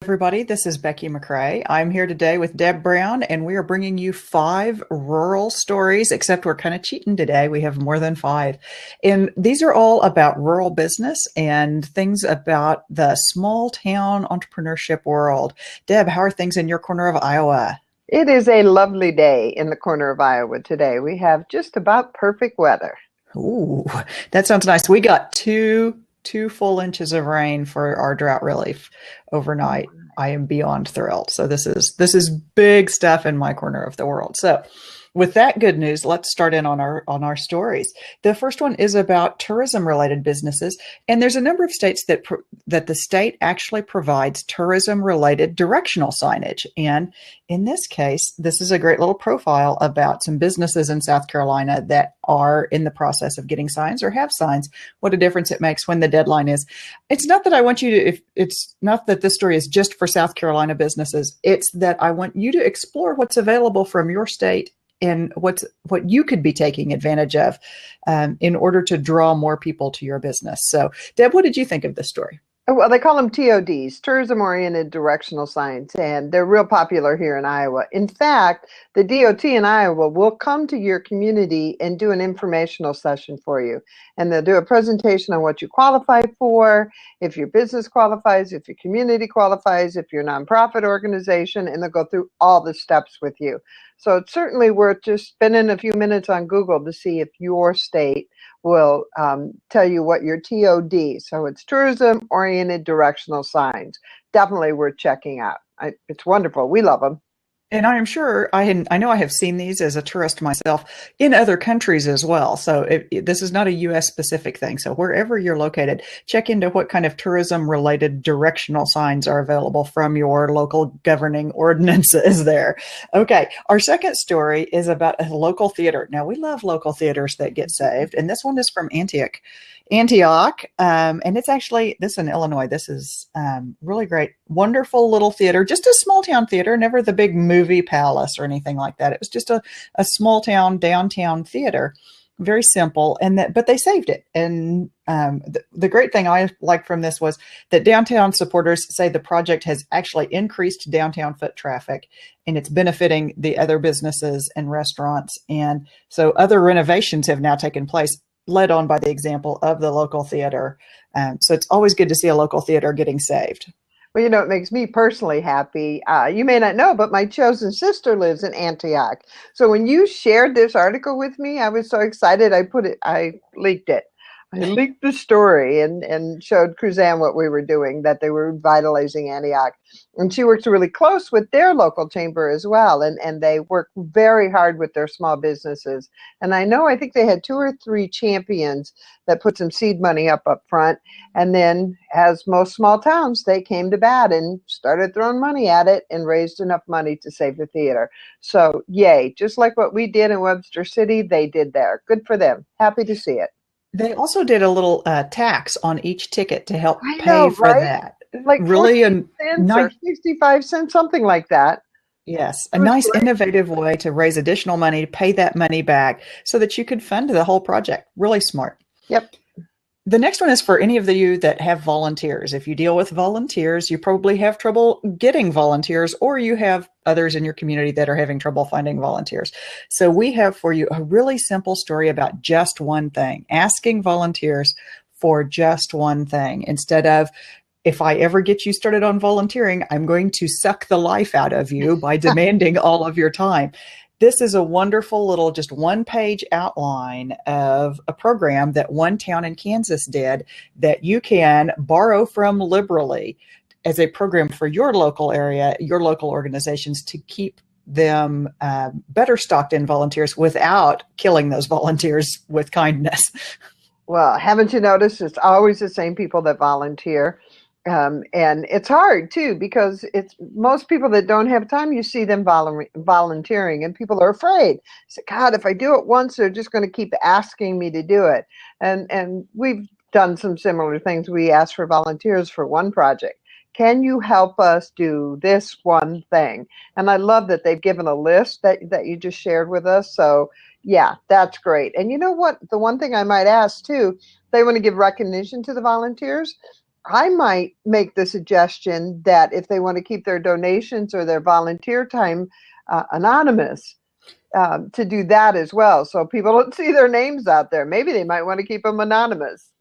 Everybody, this is Becky McRae. I'm here today with Deb Brown, and we are bringing you five rural stories, except we're kind of cheating today. We have more than five. And these are all about rural business and things about the small town entrepreneurship world. Deb, how are things in your corner of Iowa? It is a lovely day in the corner of Iowa today. We have just about perfect weather. Ooh, that sounds nice. We got two full inches of rain for our drought relief overnight. I am beyond thrilled. So this is big stuff in my corner of the world. So with that good news, let's start in on our stories. The first one is about tourism related businesses, and there's a number of states that the state actually provides tourism related directional signage. And in this case, this is a great little profile about some businesses in South Carolina that are in the process of getting signs or have signs. What a difference it makes when the deadline is. It's not that I want you to, if it's not that this story is just for South Carolina businesses, it's that I want you to explore what's available from your state and what you could be taking advantage of in order to draw more people to your business. So, Deb, what did you think of this story? Well, they call them TODs, tourism-oriented directional signs, and they're real popular here in Iowa. In fact, the DOT in Iowa will come to your community and do an informational session for you. And they'll do a presentation on what you qualify for, if your business qualifies, if your community qualifies, if you're a nonprofit organization, and they'll go through all the steps with you. So it's certainly worth just spending a few minutes on Google to see if your state will tell you what your TOD. So it's tourism oriented directional signs. Definitely worth checking out. It's wonderful. We love them. And I am sure I know I have seen these as a tourist myself in other countries as well. So this is not a U.S. specific thing. So wherever you're located, check into what kind of tourism related directional signs are available from your local governing ordinances there. Okay. Our second story is about a local theater. Now we love local theaters that get saved. And this one is from Antioch. And it's actually, this in Illinois. This is really great. Wonderful little theater, just a small town theater, never the big movie palace or anything like that. It was just a small town downtown theater, very simple. But they saved it. And the great thing I liked from this was that downtown supporters say the project has actually increased downtown foot traffic and it's benefiting the other businesses and restaurants. And so other renovations have now taken place, led on by the example of the local theater. So it's always good to see a local theater getting saved. Well, it makes me personally happy. You may not know, but my chosen sister lives in Antioch. So when you shared this article with me, I was so excited. I leaked it. I leaked the story and showed Cruzanne what we were doing, that they were revitalizing Antioch. And she works really close with their local chamber as well. And they work very hard with their small businesses. And I think they had 2 or 3 champions that put some seed money up front. And then, as most small towns, they came to bat and started throwing money at it and raised enough money to save the theater. So yay, just like what we did in Webster City, they did there. Good for them. Happy to see it. They also did a little tax on each ticket to help I pay know, for right? that. Like Really 14 cents or 65 cents, something like that. yes, a It was nice great. innovative way to raise additional money to pay that money back so that you could fund the whole project. Really smart. Yep. The next one is for any of you that have volunteers. If you deal with volunteers, you probably have trouble getting volunteers, or you have others in your community that are having trouble finding volunteers. So we have for you a really simple story about just one thing, asking volunteers for just one thing instead of, if I ever get you started on volunteering, I'm going to suck the life out of you by demanding all of your time. This is a wonderful little, just one-page outline of a program that one town in Kansas did that you can borrow from liberally as a program for your local area, your local organizations, to keep them better stocked in volunteers without killing those volunteers with kindness. Well, haven't you noticed it's always the same people that volunteer? And it's hard too, because it's most people that don't have time, you see them volunteering, and people are afraid. Say, God, if I do it once, they're just going to keep asking me to do it. And we've done some similar things. We asked for volunteers for one project. Can you help us do this one thing? And I love that they've given a list that you just shared with us. So yeah, that's great. And you know what? The one thing I might ask too, they want to give recognition to the volunteers. I might make the suggestion that if they want to keep their donations or their volunteer time anonymous, to do that as well. So people don't see their names out there. Maybe they might want to keep them anonymous.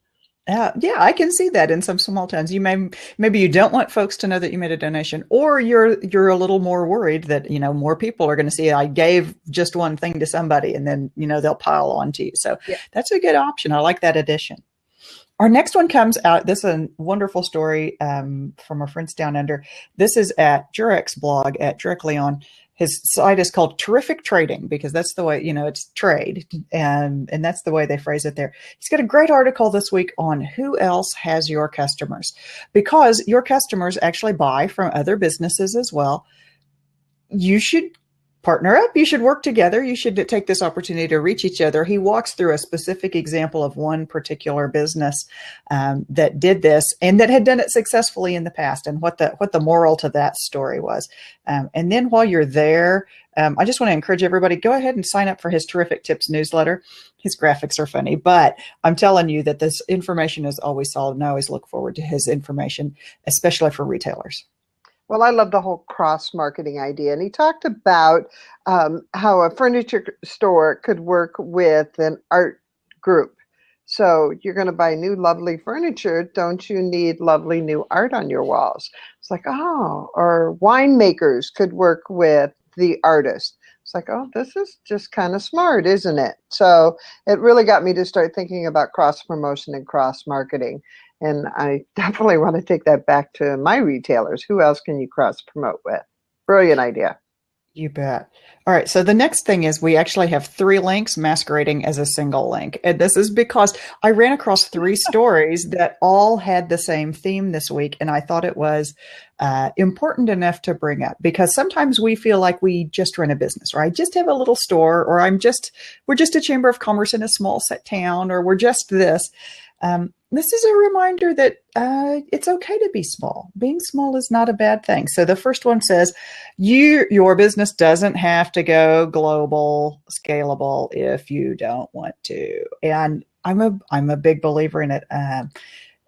Yeah, I can see that in some small towns. Maybe you don't want folks to know that you made a donation, or you're a little more worried that more people are going to see I gave just one thing to somebody, and then they'll pile on to you. So Yeah. that's a good option. I like that addition. Our next one comes out. This is a wonderful story from our friends down under. This is at Jurek's blog at Jurek Leon. His site is called Terrific Trading because that's the way, it's trade. And that's the way they phrase it there. He's got a great article this week on who else has your customers, because your customers actually buy from other businesses as well. You should partner up. You should work together. You should take this opportunity to reach each other. He walks through a specific example of one particular business that did this and that had done it successfully in the past, and what the moral to that story was. And then while you're there, I just want to encourage everybody, go ahead and sign up for his Terrific Tips newsletter. His graphics are funny, but I'm telling you that this information is always solid, and I always look forward to his information, especially for retailers. Well, I love the whole cross-marketing idea. And he talked about how a furniture store could work with an art group. So you're going to buy new lovely furniture. Don't you need lovely new art on your walls? It's like, oh, or winemakers could work with the artist. It's like, oh, this is just kind of smart, isn't it? So it really got me to start thinking about cross-promotion and cross-marketing. And I definitely want to take that back to my retailers. Who else can you cross promote with? Brilliant idea. You bet. All right. So the next thing is we actually have 3 links masquerading as a single link. And this is because I ran across 3 stories that all had the same theme this week. And I thought it was important enough to bring up, because sometimes we feel like we just run a business, or I just have a little store, or we're just a chamber of commerce in a small set town, or we're just this. This is a reminder that it's okay to be small. Being small is not a bad thing. So the first one says, your business doesn't have to go global, scalable if you don't want to. And I'm a big believer in it.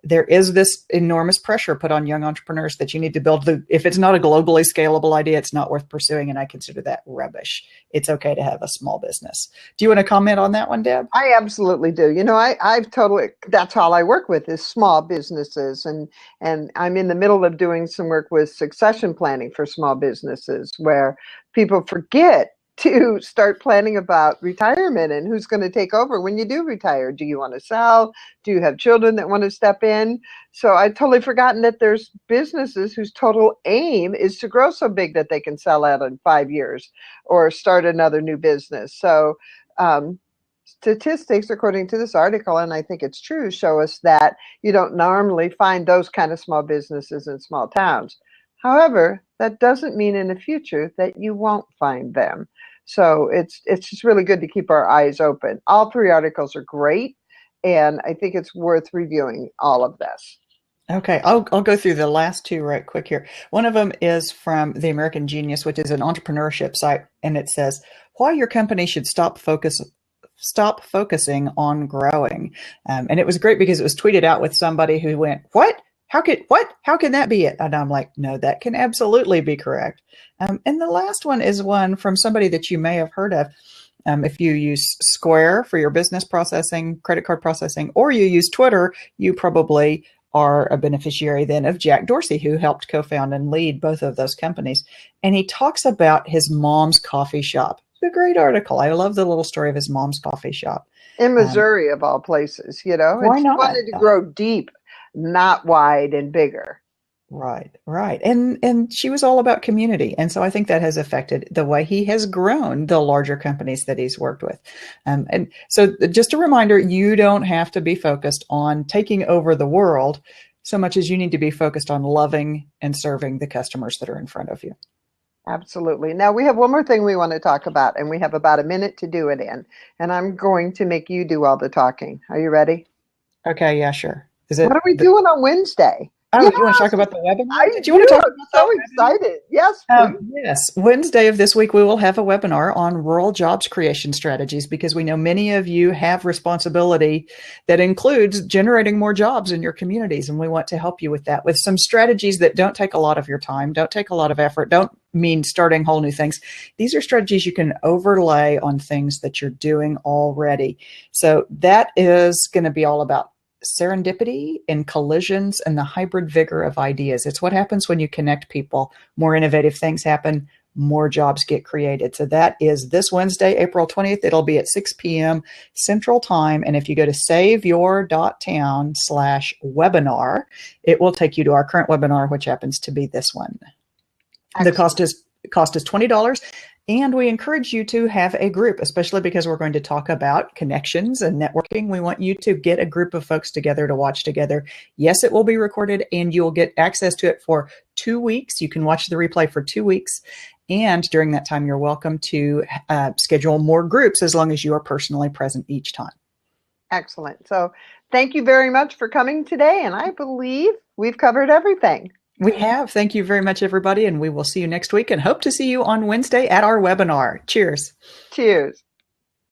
There is this enormous pressure put on young entrepreneurs that you need to build if it's not a globally scalable idea, it's not worth pursuing. And I consider that rubbish. It's okay to have a small business. Do you want to comment on that one, Deb? I absolutely do. I've totally, that's all I work with is small businesses. And I'm in the middle of doing some work with succession planning for small businesses, where people forget to start planning about retirement and who's going to take over when you do retire. Do you want to sell? Do you have children that want to step in? So I'd totally forgotten that there's businesses whose total aim is to grow so big that they can sell out in 5 years or start another new business. So statistics, according to this article, and I think it's true, show us that you don't normally find those kind of small businesses in small towns. However, that doesn't mean in the future that you won't find them. So it's just really good to keep our eyes open. All 3 articles are great, and I think it's worth reviewing all of this. Okay, I'll go through the last 2 right quick here. One of them is from The American Genius, which is an entrepreneurship site, and it says, why your company should stop focusing on growing. And it was great because it was tweeted out with somebody who went, what? How can that be it? And I'm like, no, that can absolutely be correct. And the last one is one from somebody that you may have heard of. If you use Square for your business processing, credit card processing, or you use Twitter, you probably are a beneficiary then of Jack Dorsey, who helped co-found and lead both of those companies. And he talks about his mom's coffee shop. It's a great article. I love the little story of his mom's coffee shop. In Missouri, of all places, Why not? Wanted to grow deep, not wide and bigger. Right. And she was all about community. And so I think that has affected the way he has grown the larger companies that he's worked with. And so just a reminder, you don't have to be focused on taking over the world so much as you need to be focused on loving and serving the customers that are in front of you. Absolutely. Now we have one more thing we want to talk about, and we have about a minute to do it in. And I'm going to make you do all the talking. Are you ready? Okay. Yeah, sure. What are we doing on Wednesday? Oh, you want to talk Yes, about the I webinar? Did you want to do. talk I'm about that so webinar? excited. Yes, please. Yes, Wednesday of this week, we will have a webinar on rural jobs creation strategies because we know many of you have responsibility that includes generating more jobs in your communities. And we want to help you with that with some strategies that don't take a lot of your time, don't take a lot of effort, don't mean starting whole new things. These are strategies you can overlay on things that you're doing already. So that is going to be all about serendipity and collisions and the hybrid vigor of ideas. It's what happens when you connect people. More innovative things happen, more jobs get created. So that is this Wednesday, April 20th. It'll be at 6 p.m. Central Time. And if you go to saveyour.town/webinar, it will take you to our current webinar, which happens to be this one. The Excellent. cost is $20. And we encourage you to have a group, especially because we're going to talk about connections and networking. We want you to get a group of folks together to watch together. Yes, it will be recorded and you'll get access to it for 2 weeks. You can watch the replay for 2 weeks. And during that time, you're welcome to schedule more groups as long as you are personally present each time. Excellent. So thank you very much for coming today. And I believe we've covered everything. We have. Thank you very much, everybody. And we will see you next week and hope to see you on Wednesday at our webinar. Cheers. Cheers.